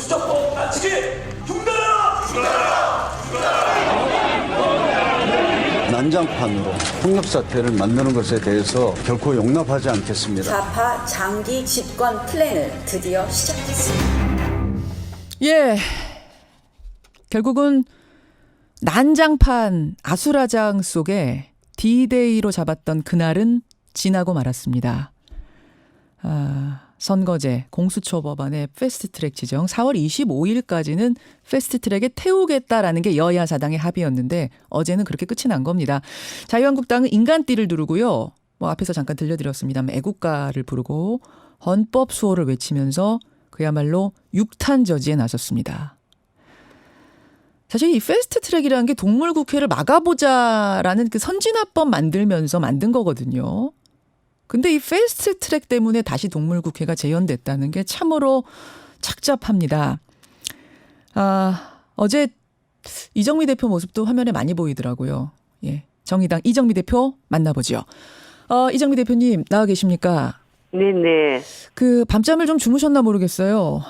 공수처법 낮추기 중단하라! 난장판으로 폭력 사태를 만드는 것에 대해서 결코 용납하지 않겠습니다. 좌파 장기 집권 플랜을 드디어 시작했습니다. 예, 결국은 난장판 아수라장 속에 D-Day로 잡았던 그날은 지나고 말았습니다. 선거제 공수처 법안의 패스트트랙 지정 4월 25일까지는 패스트트랙에 태우겠다라는 게 여야 사당의 합의였는데 어제는 그렇게 끝이 난 겁니다. 자유한국당은 인간띠를 두르고요. 뭐 앞에서 잠깐 들려드렸습니다만 애국가를 부르고 헌법 수호를 외치면서 그야말로 육탄 저지에 나섰습니다. 사실 이 패스트트랙이라는 게 동물국회를 막아보자라는 그 선진화법 만들면서 만든 거거든요. 근데 이 패스트트랙 때문에 다시 동물국회가 재연됐다는 게 참으로 착잡합니다. 어제 이정미 대표 모습도 화면에 많이 보이더라고요. 예, 정의당 이정미 대표 만나보죠. 이정미 대표님 나와 계십니까? 네네. 그 밤잠을 좀 주무셨나 모르겠어요.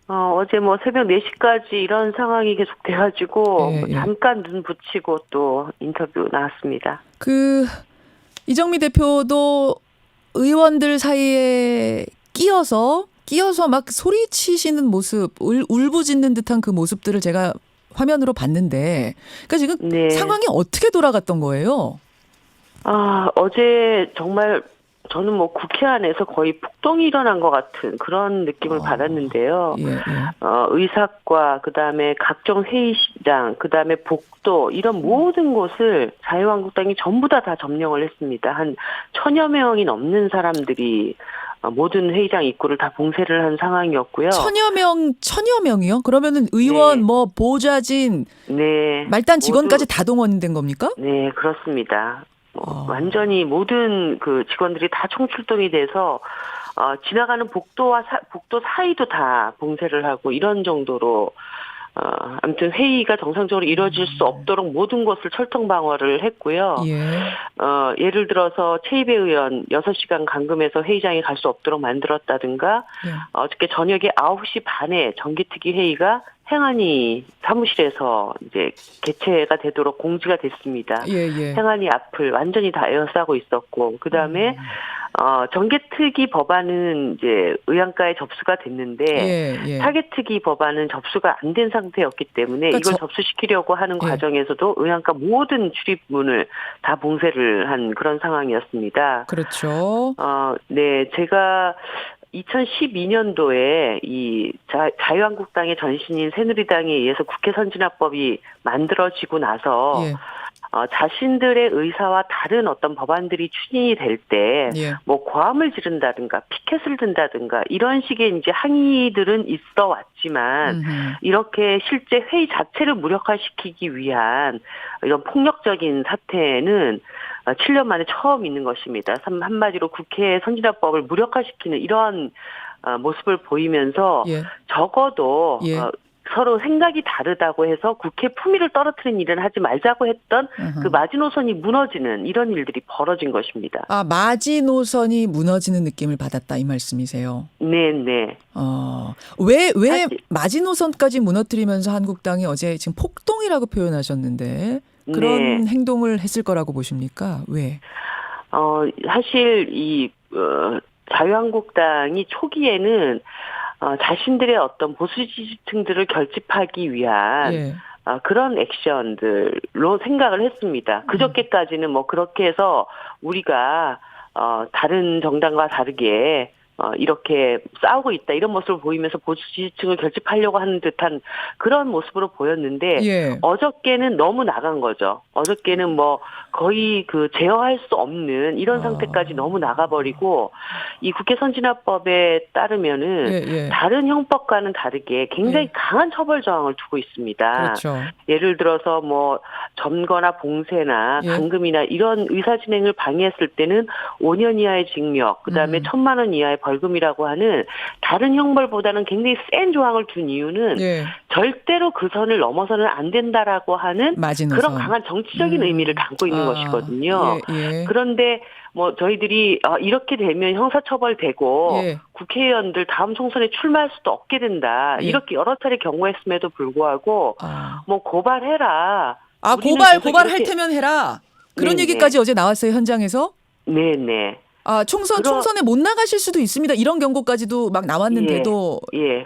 어제 뭐 새벽 4시까지 이런 상황이 계속 돼가지고 예, 예. 잠깐 눈 붙이고 또 인터뷰 나왔습니다. 그 이정미 대표도 의원들 사이에 끼어서 막 소리치시는 모습, 울부짖는 듯한 그 모습들을 제가 화면으로 봤는데, 그러니까 지금 네. 상황이 어떻게 돌아갔던 거예요? 어제 정말 저는 뭐 국회 안에서 거의 폭동이 일어난 것 같은 그런 느낌을 받았는데요. 예, 예. 의사과, 그 다음에 각종 회의장, 그 다음에 복도, 이런 모든 곳을 자유한국당이 전부 다 점령을 했습니다. 한 1000여 명이 넘는 사람들이 모든 회의장 입구를 다 봉쇄를 한 상황이었고요. 1000여 명이요? 그러면은 의원, 네. 뭐 보좌진, 네. 말단 직원까지 다 동원된 겁니까? 네, 그렇습니다. 완전히 모든 그 직원들이 다 총출동이 돼서 지나가는 복도 사이도 다 봉쇄를 하고 이런 정도로 아무튼 회의가 정상적으로 이루어질 수 없도록 모든 것을 철통 방어를 했고요. 예. 예를 들어서 최이배 의원 6시간 감금해서 회의장에 갈 수 없도록 만들었다든가 예. 어저께 저녁에 9시 반에 정기특위 회의가 행안위 사무실에서 이제 개최가 되도록 공지가 됐습니다. 예, 예. 행안위 앞을 완전히 다 에워싸고 있었고, 그 다음에 정개특위 법안은 이제 의안가에 접수가 됐는데 예, 예. 타겟특위 법안은 접수가 안 된 상태였기 때문에 그러니까 이걸 접수시키려고 하는 예. 과정에서도 의안가 모든 출입문을 다 봉쇄를 한 그런 상황이었습니다. 그렇죠. 네, 제가 2012년도에 이 자유한국당의 전신인 새누리당에 의해서 국회 선진화법이 만들어지고 나서 예. 자신들의 의사와 다른 어떤 법안들이 추진이 될 때 예. 뭐 고함을 지른다든가 피켓을 든다든가 이런 식의 이제 항의들은 있어 왔지만 이렇게 실제 회의 자체를 무력화시키기 위한 이런 폭력적인 사태는 7년 만에 처음 있는 것입니다. 한마디로 국회 선진화법을 무력화시키는 이런 모습을 보이면서 예. 적어도 예. 서로 생각이 다르다고 해서 국회 품위를 떨어뜨리는 일은 하지 말자고 했던 그 마지노선이 무너지는 이런 일들이 벌어진 것입니다. 마지노선이 무너지는 느낌을 받았다 이 말씀이세요? 네. 왜 사실- 마지노선까지 무너뜨리면서 한국당이 어제 지금 폭동이라고 표현하셨는데 그런 네. 행동을 했을 거라고 보십니까? 왜? 사실 이 자유한국당이 초기에는 자신들의 어떤 보수 지지층들을 결집하기 위한 예. 그런 액션들로 생각을 했습니다. 그저께까지는 뭐 그렇게 해서 우리가 다른 정당과 다르게 이렇게 싸우고 있다 이런 모습을 보이면서 보수 지지층을 결집하려고 하는 듯한 그런 모습으로 보였는데 예. 어저께는 너무 나간 거죠. 어저께는 뭐 거의 그 제어할 수 없는 이런 상태까지 너무 나가버리고 이 국회 선진화법에 따르면은 예. 다른 형법과는 다르게 굉장히 예. 강한 처벌 조항을 두고 있습니다. 그렇죠. 예를 들어서 뭐 점거나 봉쇄나 예. 감금이나 이런 의사 진행을 방해했을 때는 5년 이하의 징역, 그다음에 1000만 원 이하의 벌금이라고 하는 다른 형벌보다는 굉장히 센 조항을 둔 이유는 예. 절대로 그 선을 넘어서는 안 된다라고 하는 마지노선. 그런 강한 정치적인 의미를 담고 있는 것이거든요. 예. 그런데 뭐 저희들이 이렇게 되면 형사처벌되고 예. 국회의원들 다음 총선에 출마할 수도 없게 된다. 예. 이렇게 여러 차례 경고했음에도 불구하고 아. 뭐 고발해라. 아, 우리는 계속 고발할 이렇게- 테면 해라. 그런 네네. 얘기까지 어제 나왔어요, 현장에서. 네네. 아, 총선에 못 나가실 수도 있습니다. 이런 경고까지도 막 나왔는데도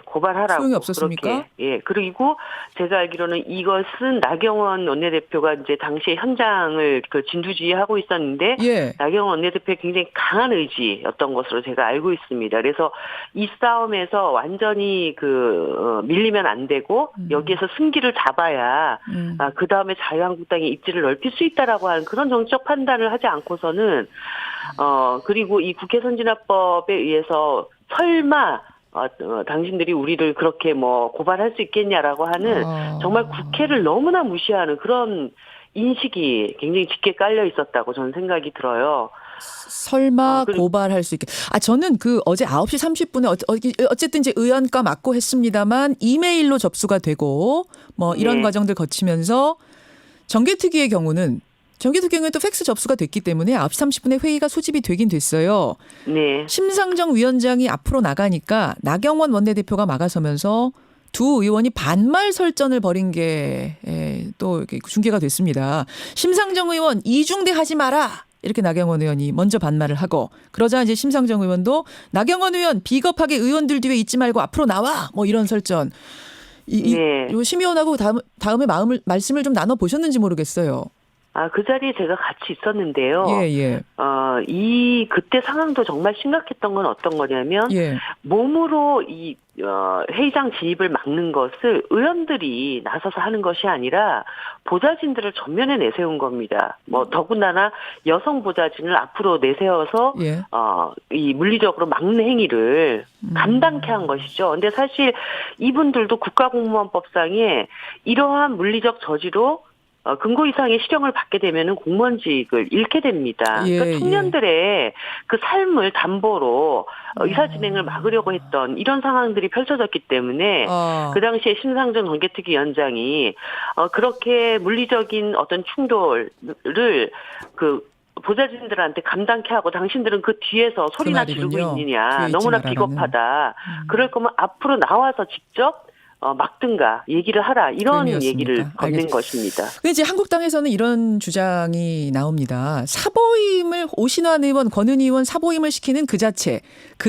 고발하라고. 소용이 없었습니까? 그렇게. 예. 그리고 제가 알기로는 이것은 나경원 원내대표가 이제 당시에 현장을 진두지휘하고 있었는데 예. 나경원 원내대표의 굉장히 강한 의지였던 것으로 제가 알고 있습니다. 그래서 이 싸움에서 완전히 밀리면 안 되고 여기에서 승기를 잡아야 그 다음에 자유한국당의 입지를 넓힐 수 있다라고 하는 그런 정치적 판단을 하지 않고서는 그리고 이 국회 선진화법에 의해서 설마 당신들이 우리를 그렇게 뭐 고발할 수 있겠냐라고 하는 정말 국회를 너무나 무시하는 그런 인식이 굉장히 짙게 깔려 있었다고 저는 생각이 들어요. 설마 고발할 수 있게. 저는 어제 9시 30분에 어쨌든 이제 의원과 맞고 했습니다만 이메일로 접수가 되고 뭐 이런 네. 과정들 거치면서 정개특위의 경우는 또 팩스 접수가 됐기 때문에 9시 30분에 회의가 소집이 되긴 됐어요. 네. 심상정 위원장이 앞으로 나가니까 나경원 원내대표가 막아서면서 두 의원이 반말 설전을 벌인 게 또 중계가 됐습니다. 심상정 의원 이중대 하지 마라. 이렇게 나경원 의원이 먼저 반말을 하고 그러자 이제 심상정 의원도 나경원 의원 비겁하게 의원들 뒤에 있지 말고 앞으로 나와. 뭐 이런 설전. 요 심 의원하고 다음에 말씀을 좀 나눠 보셨는지 모르겠어요. 그 자리에 제가 같이 있었는데요. 예. 그때 상황도 정말 심각했던 건 어떤 거냐면, 예. 몸으로 회의장 진입을 막는 것을 의원들이 나서서 하는 것이 아니라 보좌진들을 전면에 내세운 겁니다. 더군다나 여성 보좌진을 앞으로 내세워서, 예. 이 물리적으로 막는 행위를 감당케 한 것이죠. 근데 사실 이분들도 국가공무원법상에 이러한 물리적 저지로 금고 이상의 실형을 받게 되면은 공무원직을 잃게 됩니다. 그러니까 청년들의 그 삶을 담보로 의사 진행을 막으려고 했던 이런 상황들이 펼쳐졌기 때문에 그 당시에 심상정 정개특위 위원장이 그렇게 물리적인 어떤 충돌을 보좌진들한테 감당케 하고 당신들은 그 뒤에서 소리나 지르고 있느냐. 너무나 비겁하다. 그럴 거면 앞으로 나와서 직접 막든가 얘기를 하라 이런 얘기를 건넨 것입니다. 이제 한국당에서는 이런 주장이 나옵니다. 사보임을 오신환 의원, 권은희 의원 사보임을 시키는 그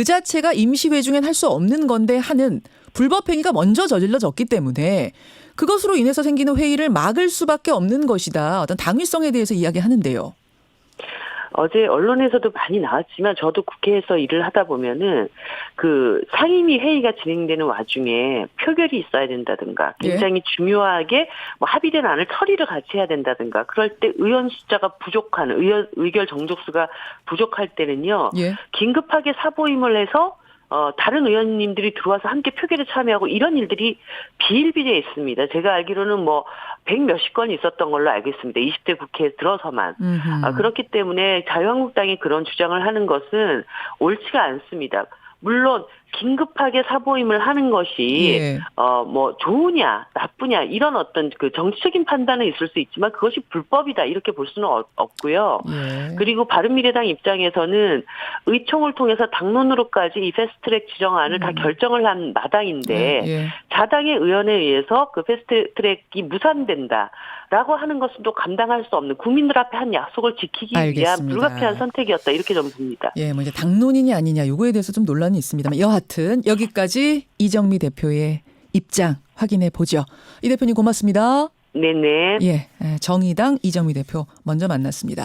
자체가 임시회중엔 할 수 없는 건데 하는 불법 행위가 먼저 저질러졌기 때문에 그것으로 인해서 생기는 회의를 막을 수밖에 없는 것이다. 어떤 당위성에 대해서 이야기하는데요. 어제 언론에서도 많이 나왔지만 저도 국회에서 일을 하다 보면은 상임위 회의가 진행되는 와중에 표결이 있어야 된다든가 굉장히 중요하게 합의된 안을 처리를 같이 해야 된다든가 그럴 때 의원 숫자가 부족한 의결 정족수가 부족할 때는요. 긴급하게 사보임을 해서 다른 의원님들이 들어와서 함께 표결에 참여하고 이런 일들이 비일비재해 있습니다. 제가 알기로는 100몇십 건이 있었던 걸로 알고 있습니다. 20대 국회에 들어서만. 그렇기 때문에 자유한국당이 그런 주장을 하는 것은 옳지가 않습니다. 물론 긴급하게 사보임을 하는 것이 좋으냐 나쁘냐 이런 어떤 정치적인 판단은 있을 수 있지만 그것이 불법이다 이렇게 볼 수는 없고요. 그리고 바른미래당 입장에서는 의총을 통해서 당론으로까지 이 패스트트랙 지정안을 다 결정을 한 마당인데 자당의 의원에 의해서 그 패스트트랙이 무산된다라고 하는 것은 또 감당할 수 없는 국민들 앞에 한 약속을 지키기 위한 불가피한 선택이었다 이렇게 좀 봅니다. 이제 당론이냐 아니냐 요거에 대해서 좀 논란이 있습니다만 여하튼 여기까지 이정미 대표의 입장 확인해 보죠. 이 대표님 고맙습니다. 네네. 정의당 이정미 대표 먼저 만났습니다.